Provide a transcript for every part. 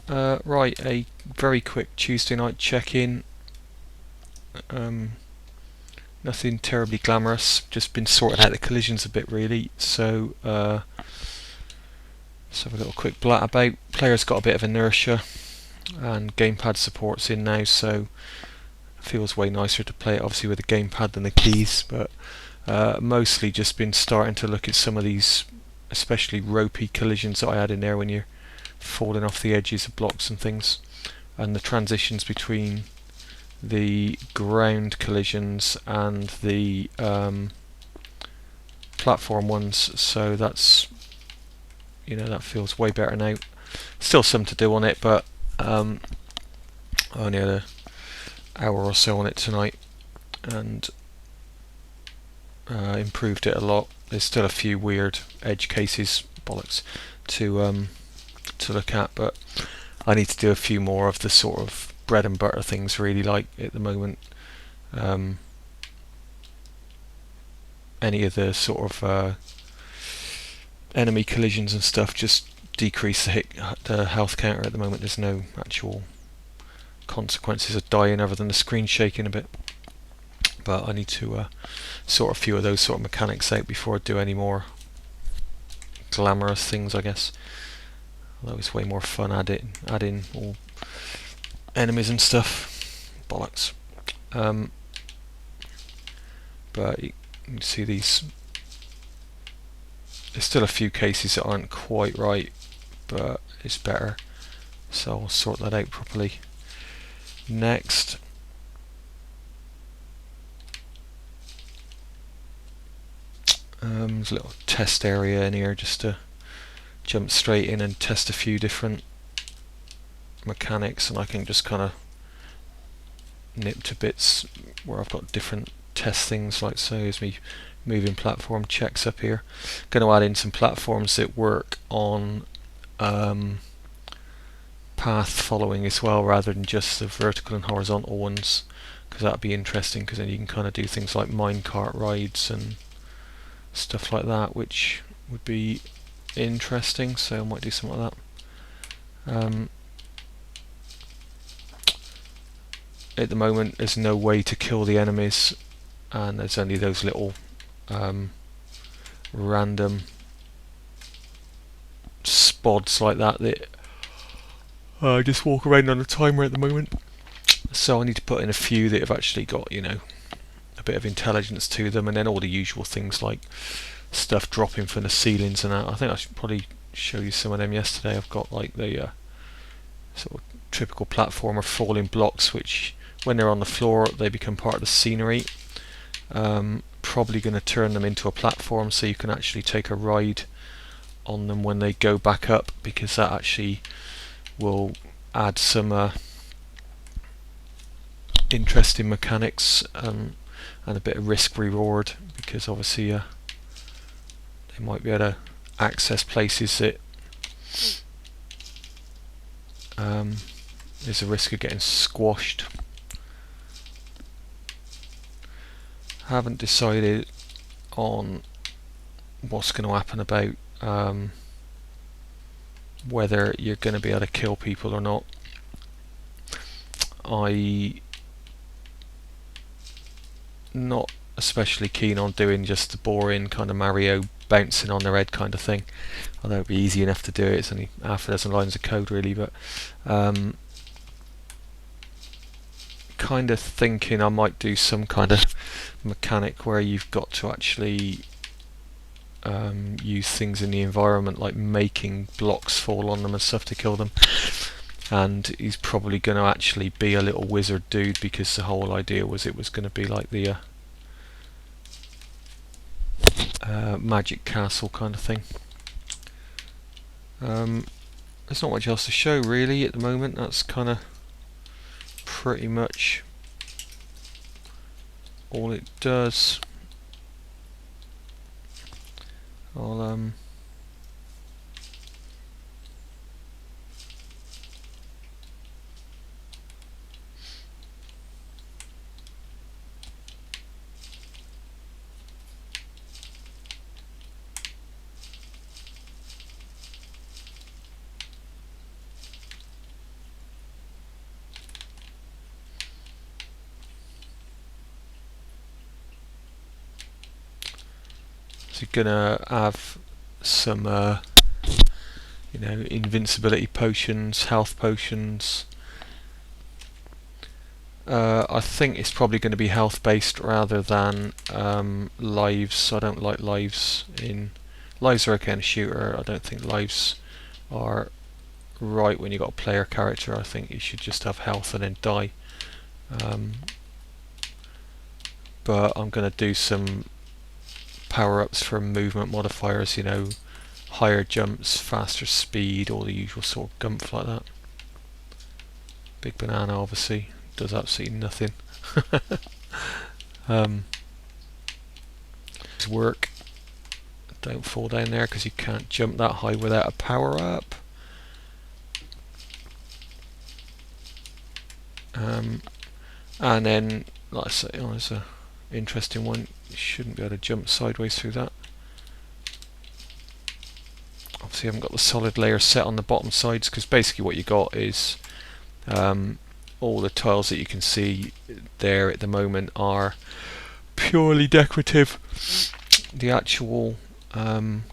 Right, a very quick Tuesday night check-in. Nothing terribly glamorous, just been sorting out the collisions a bit really, so let's have a little quick blat about. Player's got a bit of inertia and gamepad support's in now, so it feels way nicer to play it obviously with the gamepad than the keys, but mostly just been starting to look at some of these especially ropey collisions that I had in there when you're falling off the edges of blocks and things, and the transitions between the ground collisions and the platform ones, so that's, that feels way better now. Still some to do on it, but I only had an hour or so on it tonight and improved it a lot. There's still a few weird edge cases, bollocks, to look at, but I need to do a few more of the sort of bread and butter things really, like at the moment. Any of the sort of enemy collisions and stuff just decrease the health counter at the moment. There's no actual consequences of dying other than the screen shaking a bit, but I need to sort a few of those sort of mechanics out before I do any more glamorous things, I guess. Although it's way more fun adding all enemies and stuff. Bollocks. But you can see these. There's still a few cases that aren't quite right, but it's better. So I'll sort that out properly. Next. There's a little test area in here just to jump straight in and test a few different mechanics, and I can just kind of nip to bits where I've got different test things, like so is me moving platform checks up here. Going to add in some platforms that work on path following as well, rather than just the vertical and horizontal ones, because that'd be interesting, because then you can kind of do things like minecart rides and stuff like that, which would be interesting, so I might do something like that. At the moment there's no way to kill the enemies, and there's only those little random spots like that just walk around on a timer at the moment, so I need to put in a few that have actually got a bit of intelligence to them, and then all the usual things like stuff dropping from the ceilings and that. I think I should probably show you some of them yesterday. I've got like the sort of typical platformer falling blocks, which when they're on the floor they become part of the scenery. Probably going to turn them into a platform so you can actually take a ride on them when they go back up, because that actually will add some interesting mechanics and a bit of risk reward, because obviously they might be able to access places that there's a risk of getting squashed. Haven't decided on what's going to happen about whether you're going to be able to kill people or not. I'm not especially keen on doing just the boring kind of Mario bouncing on their head kind of thing, although it'd be easy enough to do it. It's only half a dozen lines of code really, but kind of thinking I might do some kind of mechanic where you've got to actually use things in the environment, like making blocks fall on them and stuff to kill them. And he's probably going to actually be a little wizard dude, because the whole idea was it was going to be like the magic castle kind of thing. There's not much else to show really at the moment. That's kind of pretty much all it does. I'll So you're gonna have some you know, invincibility potions, health potions. I think it's probably going to be health based rather than lives. I don't like lives in lives are okay in a shooter. I don't think lives are right when you got a player character. I think you should just have health and then die. But I'm going to do some power ups for movement modifiers, you know, higher jumps, faster speed, all the usual sort of gumph like that. Big banana obviously does absolutely nothing. Work. Don't fall down there because you can't jump that high without a power up. And then, like I say, oh, there's a interesting one. You shouldn't be able to jump sideways through that. Obviously, I haven't got the solid layer set on the bottom sides because basically what you got is all the tiles that you can see there at the moment are purely decorative. The actual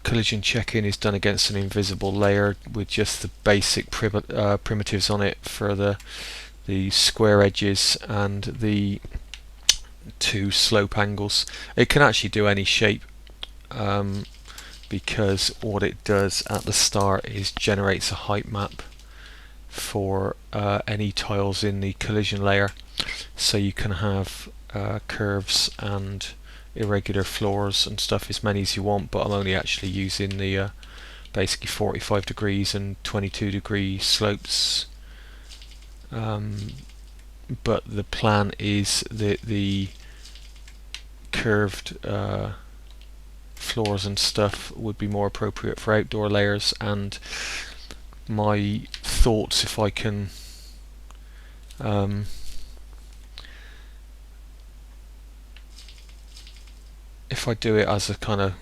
collision check-in is done against an invisible layer with just the basic primitives on it for the square edges and the two slope angles. It can actually do any shape because what it does at the start is generates a height map for any tiles in the collision layer, so you can have curves and irregular floors and stuff as many as you want, but I'm only actually using the basically 45 degrees and 22 degree slopes. But the plan is that the curved floors and stuff would be more appropriate for outdoor layers, and my thoughts, if I can if I do it as a kind of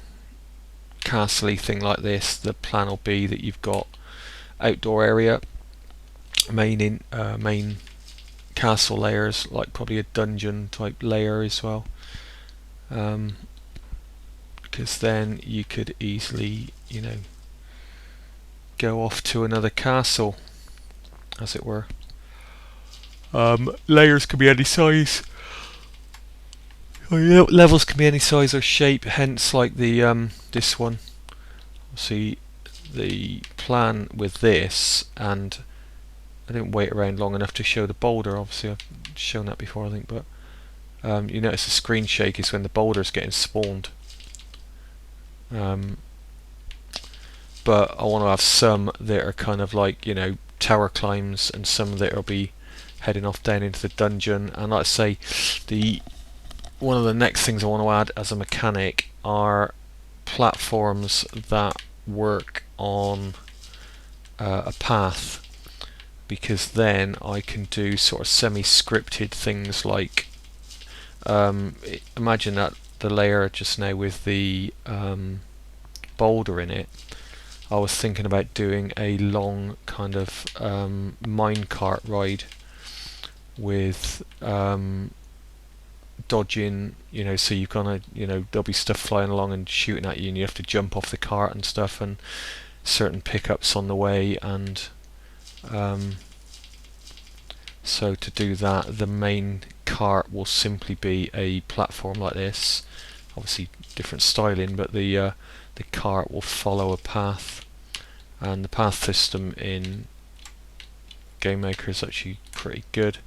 castle-y thing like this, the plan will be that you've got outdoor area, main castle layers, like probably a dungeon type layer as well, because then you could easily, you know, go off to another castle, as it were. Layers can be any size. Levels can be any size or shape, hence like the this one. See, the plan with this, and I didn't wait around long enough to show the boulder, obviously I've shown that before I think, but you notice the screen shake is when the boulder's getting spawned. But I want to have some that are kind of like, you know, tower climbs, and some that will be heading off down into the dungeon. And like I say, one of the next things I want to add as a mechanic are platforms that work on a path, because then I can do sort of semi-scripted things like imagine that the layer just now with the boulder in it. I was thinking about doing a long kind of minecart ride with dodging, you know, so you're gonna, you know, there'll be stuff flying along and shooting at you, and you have to jump off the cart and stuff, and certain pickups on the way, and so to do that, the main cart will simply be a platform like this, obviously different styling, but the cart will follow a path, and the path system in Game Maker is actually pretty good.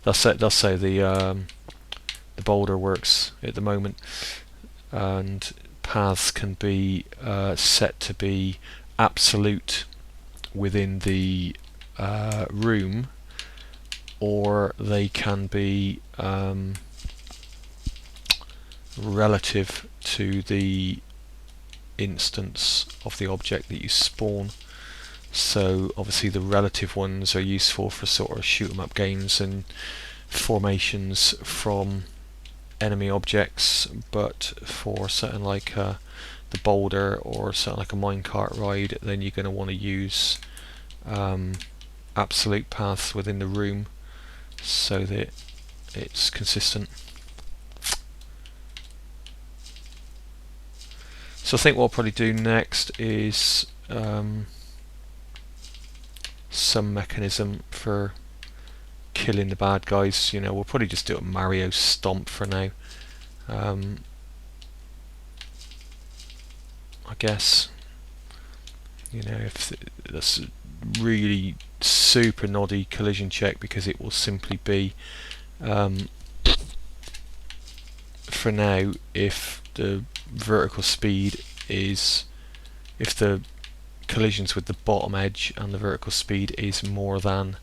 They'll say the boulder works at the moment, and paths can be set to be absolute within the room, or they can be relative to the instance of the object that you spawn. So obviously the relative ones are useful for sort of shoot 'em up games and formations from enemy objects, but for something like the boulder or something like a minecart ride, then you're going to want to use absolute paths within the room so that it's consistent. So I think what I'll probably do next is some mechanism for killing the bad guys. You know, we'll probably just do a Mario stomp for now. I guess, you know, if that's a really super noddy collision check, because it will simply be for now, if the vertical speed is, if the collisions with the bottom edge and the vertical speed is more than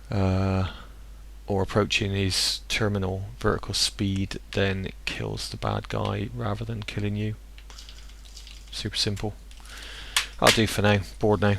or approaching his terminal vertical speed, then it kills the bad guy rather than killing you. Super simple. I'll do for now. Bored now.